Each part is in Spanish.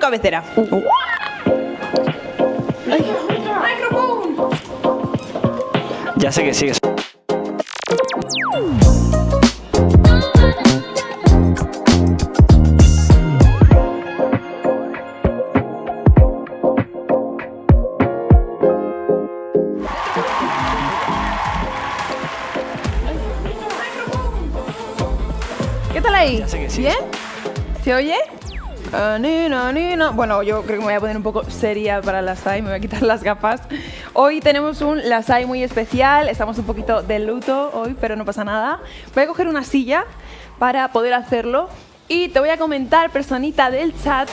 Cabecera. Ya sé que sigues. ¿Qué tal ahí? Ya sé que sigues. ¿Bien? ¿Se oye? Bueno, yo creo que me voy a poner un poco seria para la SAI, me voy a quitar las gafas. Hoy tenemos un la SAI muy especial, estamos un poquito de luto hoy, pero no pasa nada. Voy a coger una silla para poder hacerlo y te voy a comentar, personita del chat,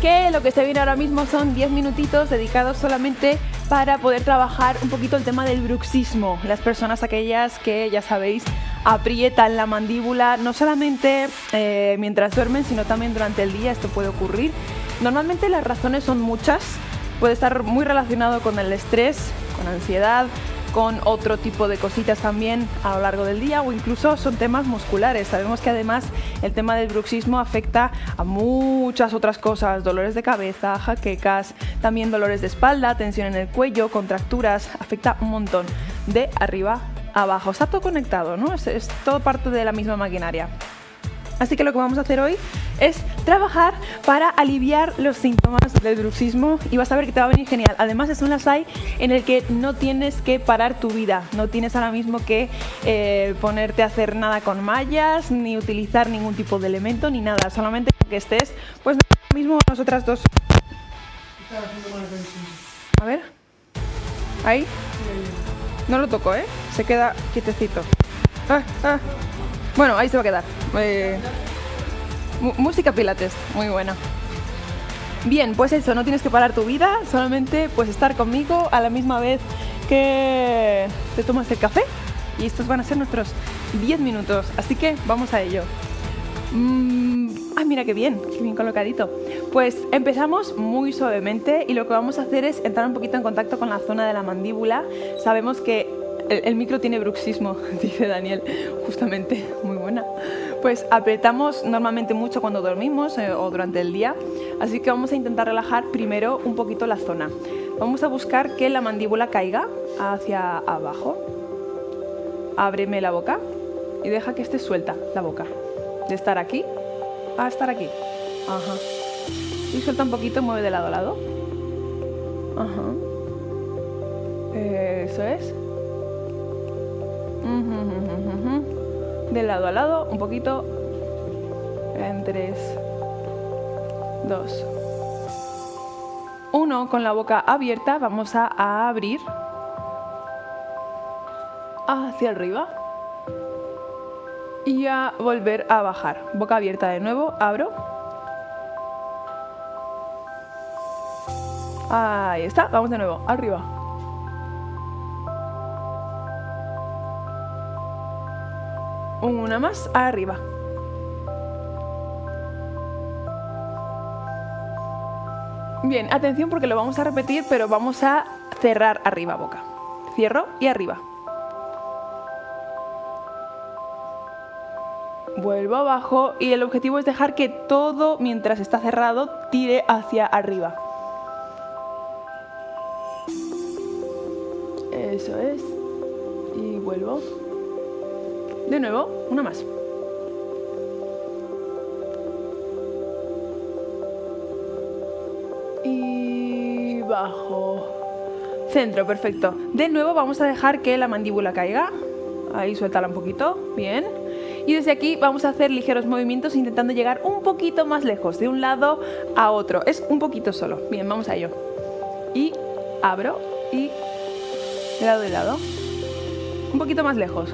que lo que se viene ahora mismo son 10 minutitos dedicados solamente para poder trabajar un poquito el tema del bruxismo. Las personas aquellas que, ya sabéis, aprietan la mandíbula, no solamente mientras duermen, sino también durante el día. Esto puede ocurrir. Normalmente las razones son muchas. Puede estar muy relacionado con el estrés, con ansiedad, con otro tipo de cositas también a lo largo del día, o incluso son temas musculares. Sabemos que además el tema del bruxismo afecta a muchas otras cosas: dolores de cabeza, jaquecas, también dolores de espalda, tensión en el cuello, contracturas, afecta un montón de arriba abajo. Está todo conectado, ¿no? Es todo parte de la misma maquinaria. Así que lo que vamos a hacer hoy es trabajar para aliviar los síntomas del bruxismo y vas a ver que te va a venir genial. Además es un LASAI en el que no tienes que parar tu vida, no tienes ahora mismo que ponerte a hacer nada con mallas, ni utilizar ningún tipo de elemento, ni nada, solamente que estés, pues ahora mismo nosotras dos. A ver, ahí, no lo toco, se queda quietecito. Bueno, ahí se va a quedar. Música pilates, muy buena. Bien, pues eso, no tienes que parar tu vida, solamente pues estar conmigo a la misma vez que te tomas el café. Y estos van a ser nuestros 10 minutos, así que vamos a ello. Mira qué bien colocadito. Pues empezamos muy suavemente y lo que vamos a hacer es entrar un poquito en contacto con la zona de la mandíbula. Sabemos que el micro tiene bruxismo, dice Daniel, justamente, muy buena. Pues apretamos normalmente mucho cuando dormimos o durante el día, así que vamos a intentar relajar primero un poquito la zona. Vamos a buscar que la mandíbula caiga hacia abajo. Ábreme la boca y deja que esté suelta la boca. De estar aquí a estar aquí. Ajá. Y suelta un poquito, mueve de lado a lado. Ajá. Eso es. De lado a lado, un poquito. En 3, 2, 1. Con la boca abierta vamos a abrir hacia arriba y a volver a bajar. Boca abierta de nuevo, abro. Ahí está, vamos de nuevo, arriba. Una más, arriba. Bien, atención porque lo vamos a repetir, pero vamos a cerrar arriba boca. Cierro y arriba. Vuelvo abajo y el objetivo es dejar que todo, mientras está cerrado, tire hacia arriba. Eso es. Y vuelvo. De nuevo, una más. Y bajo. Centro, perfecto. De nuevo vamos a dejar que la mandíbula caiga. Ahí, suéltala un poquito. Bien. Y desde aquí vamos a hacer ligeros movimientos intentando llegar un poquito más lejos, de un lado a otro. Es un poquito solo. Bien, vamos a ello. Y abro y de lado y lado. Un poquito más lejos.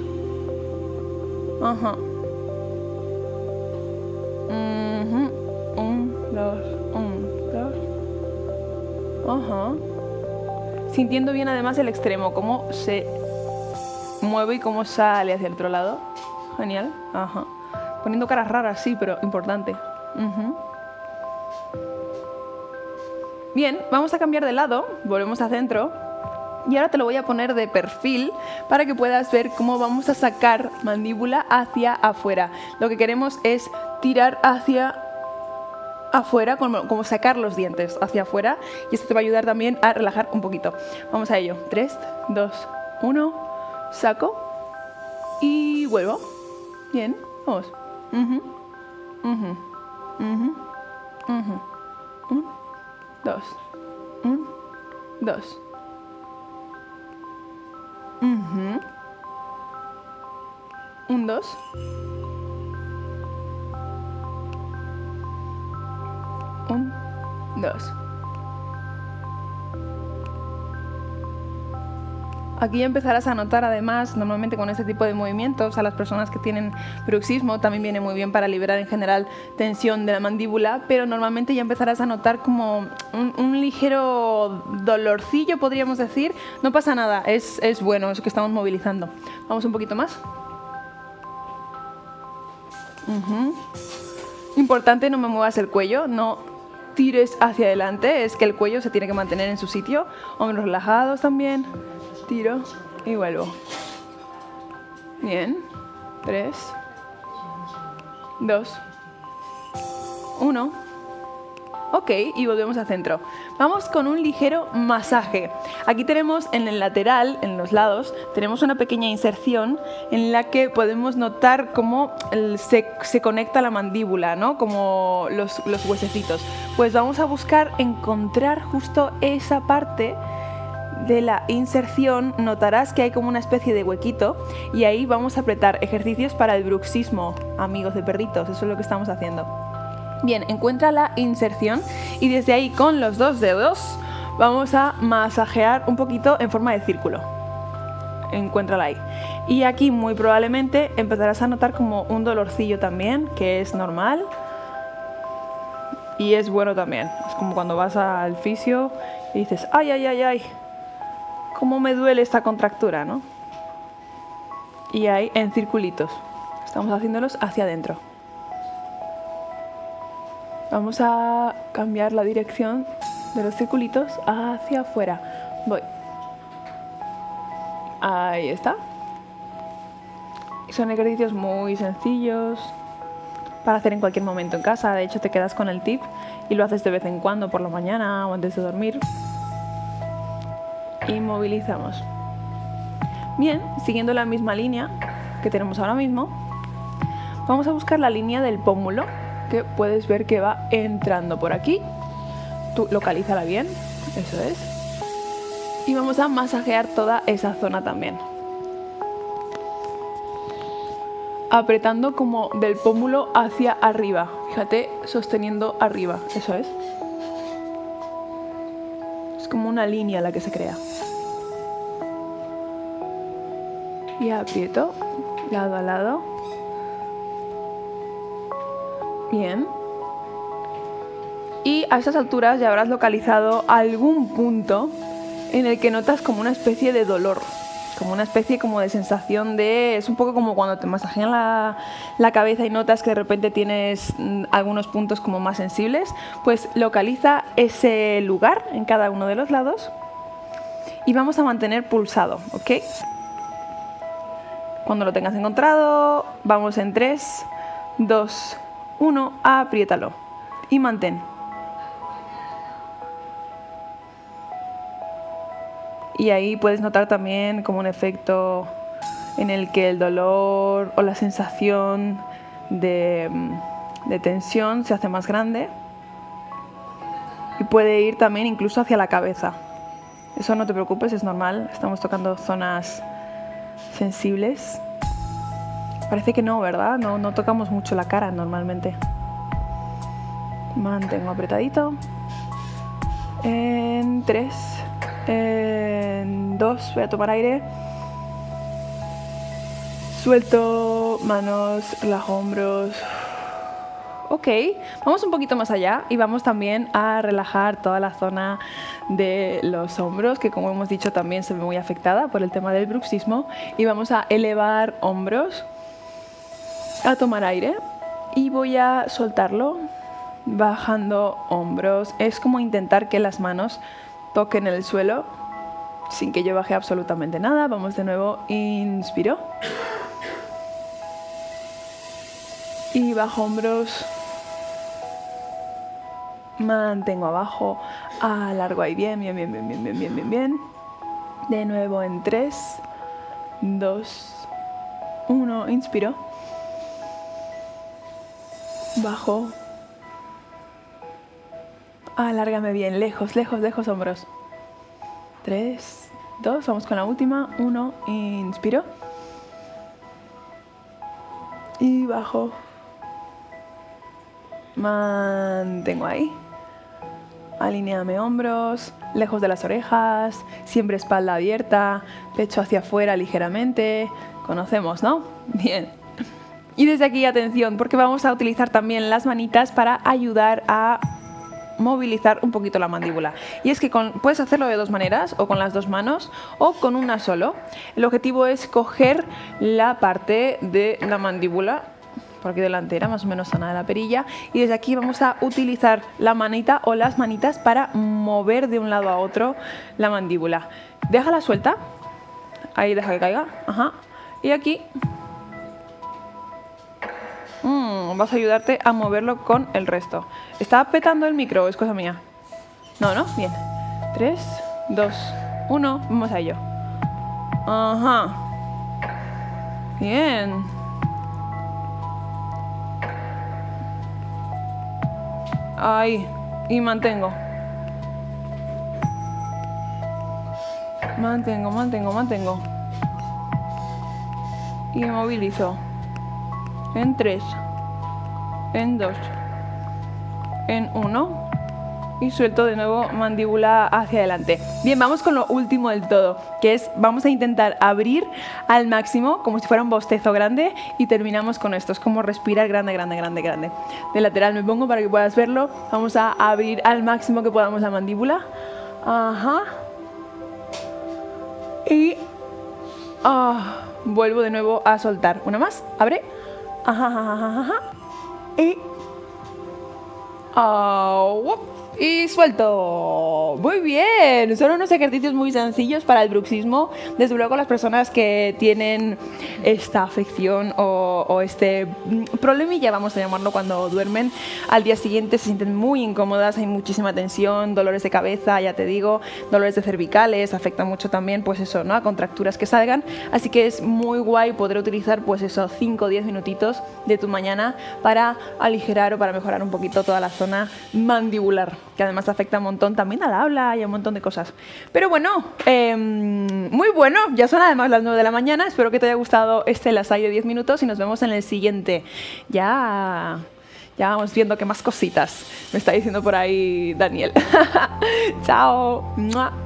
Ajá. 1, 2, 1, 2. Ajá. Sintiendo bien además el extremo, cómo se mueve y cómo sale hacia el otro lado. Genial. Ajá. Poniendo caras raras, sí, pero importante. Bien, vamos a cambiar de lado. Volvemos a centro. Y ahora te lo voy a poner de perfil para que puedas ver cómo vamos a sacar mandíbula hacia afuera. Lo que queremos es tirar hacia afuera, como sacar los dientes hacia afuera, y esto te va a ayudar también a relajar un poquito. Vamos a ello. 3, 2, 1, saco y vuelvo. Bien, vamos. 1, 2, 1, 2. 1, 2. Un, dos. Aquí empezarás a notar, además, normalmente con este tipo de movimientos, a las personas que tienen bruxismo también viene muy bien para liberar en general tensión de la mandíbula, pero normalmente ya empezarás a notar como un ligero dolorcillo, podríamos decir. No pasa nada, es bueno, es que estamos movilizando. Vamos un poquito más. Importante, no me muevas el cuello, no tires hacia adelante, es que el cuello se tiene que mantener en su sitio. Hombros relajados también. Tiro y vuelvo. Bien. 3, 2, 1. Ok, y volvemos al centro. Vamos con un ligero masaje. Aquí tenemos en el lateral, en los lados, tenemos una pequeña inserción en la que podemos notar cómo se conecta la mandíbula, ¿no? Como los huesecitos. Pues vamos a buscar encontrar justo esa parte de la inserción. Notarás que hay como una especie de huequito y ahí vamos a apretar. Ejercicios para el bruxismo, amigos de perritos, eso es lo que estamos haciendo. Bien, encuentra la inserción y desde ahí con los dos dedos vamos a masajear un poquito en forma de círculo. Encuéntrala ahí. Y aquí muy probablemente empezarás a notar como un dolorcillo también, que es normal y es bueno también. Es como cuando vas al fisio y dices, ay, ay, ay, ay, cómo me duele esta contractura, ¿no? Y ahí en circulitos. Estamos haciéndolos hacia adentro. Vamos a cambiar la dirección de los circulitos hacia afuera. Voy. Ahí está. Son ejercicios muy sencillos para hacer en cualquier momento en casa. De hecho, te quedas con el tip y lo haces de vez en cuando por la mañana o antes de dormir. Y movilizamos. Bien, siguiendo la misma línea que tenemos ahora mismo, vamos a buscar la línea del pómulo, que puedes ver que va entrando por aquí. Tú localízala bien, eso es. Y vamos a masajear toda esa zona también. Apretando como del pómulo hacia arriba. Fíjate, sosteniendo arriba, eso es. Es como una línea la que se crea. Y aprieto, lado a lado. Bien. Y a estas alturas ya habrás localizado algún punto en el que notas como una especie de dolor, como una especie como de sensación de... Es un poco como cuando te masajean la cabeza y notas que de repente tienes algunos puntos como más sensibles. Pues localiza ese lugar en cada uno de los lados y vamos a mantener pulsado, ¿ok? Cuando lo tengas encontrado, vamos en 3, 2, 1, apriétalo y mantén. Y ahí puedes notar también como un efecto en el que el dolor o la sensación de tensión se hace más grande y puede ir también incluso hacia la cabeza. Eso no te preocupes, es normal, estamos tocando zonas sensibles. Parece que no, ¿verdad? No tocamos mucho la cara normalmente. Mantengo apretadito. En 3, en 2, voy a tomar aire. Suelto manos, relajo hombros. Ok, vamos un poquito más allá y vamos también a relajar toda la zona de los hombros, que como hemos dicho también se ve muy afectada por el tema del bruxismo. Y vamos a elevar hombros, a tomar aire y voy a soltarlo, bajando hombros. Es como intentar que las manos toquen el suelo sin que yo baje absolutamente nada. Vamos de nuevo, inspiro. Y bajo hombros. Mantengo abajo, alargo ahí, bien, bien, bien, bien, bien, bien, bien, bien, bien. De nuevo en 3, 2, 1, inspiro. Bajo. Alárgame bien, lejos, lejos, lejos, hombros. 3, 2, vamos con la última. 1, inspiro. Y bajo. Mantengo ahí. Alineame hombros, lejos de las orejas, siempre espalda abierta, pecho hacia afuera ligeramente. Conocemos, ¿no? Bien. Y desde aquí, atención, porque vamos a utilizar también las manitas para ayudar a movilizar un poquito la mandíbula. Y es que puedes hacerlo de dos maneras, o con las dos manos o con una solo. El objetivo es coger la parte de la mandíbula por aquí delantera, más o menos zona de la perilla, y desde aquí vamos a utilizar la manita o las manitas para mover de un lado a otro la mandíbula. Déjala suelta, ahí deja que caiga, ajá, y aquí vas a ayudarte a moverlo con el resto. ¿Está petando el micro? ¿Es cosa mía? No, ¿no? Bien. 3, 2, 1, vamos a ello. Ajá. Bien. Ahí, y mantengo. Mantengo, mantengo, mantengo. Y movilizo. En 3, en 2, en 1. Y suelto de nuevo mandíbula hacia adelante. Bien, vamos con lo último del todo, que es, vamos a intentar abrir al máximo, como si fuera un bostezo grande, y terminamos con esto. Es como respirar grande, grande, grande, grande. De lateral me pongo para que puedas verlo. Vamos a abrir al máximo que podamos la mandíbula. Ajá. Y vuelvo de nuevo a soltar. Una más, abre. Ajá, ajá, ajá, ajá. Y y suelto. Muy bien. Son unos ejercicios muy sencillos para el bruxismo. Desde luego las personas que tienen esta afección o este problemilla, vamos a llamarlo, cuando duermen, al día siguiente se sienten muy incómodas, hay muchísima tensión, dolores de cabeza, ya te digo, dolores de cervicales, afecta mucho también, pues eso, ¿no?, a contracturas que salgan. Así que es muy guay poder utilizar, pues eso, 5 o 10 minutitos de tu mañana para aligerar o para mejorar un poquito toda la zona mandibular, que además afecta un montón también al habla y a un montón de cosas. Pero bueno, muy bueno, ya son además las 9 de la mañana, espero que te haya gustado este Lasai de 10 minutos y nos vemos en el siguiente. Ya vamos viendo qué más cositas me está diciendo por ahí Daniel. Chao.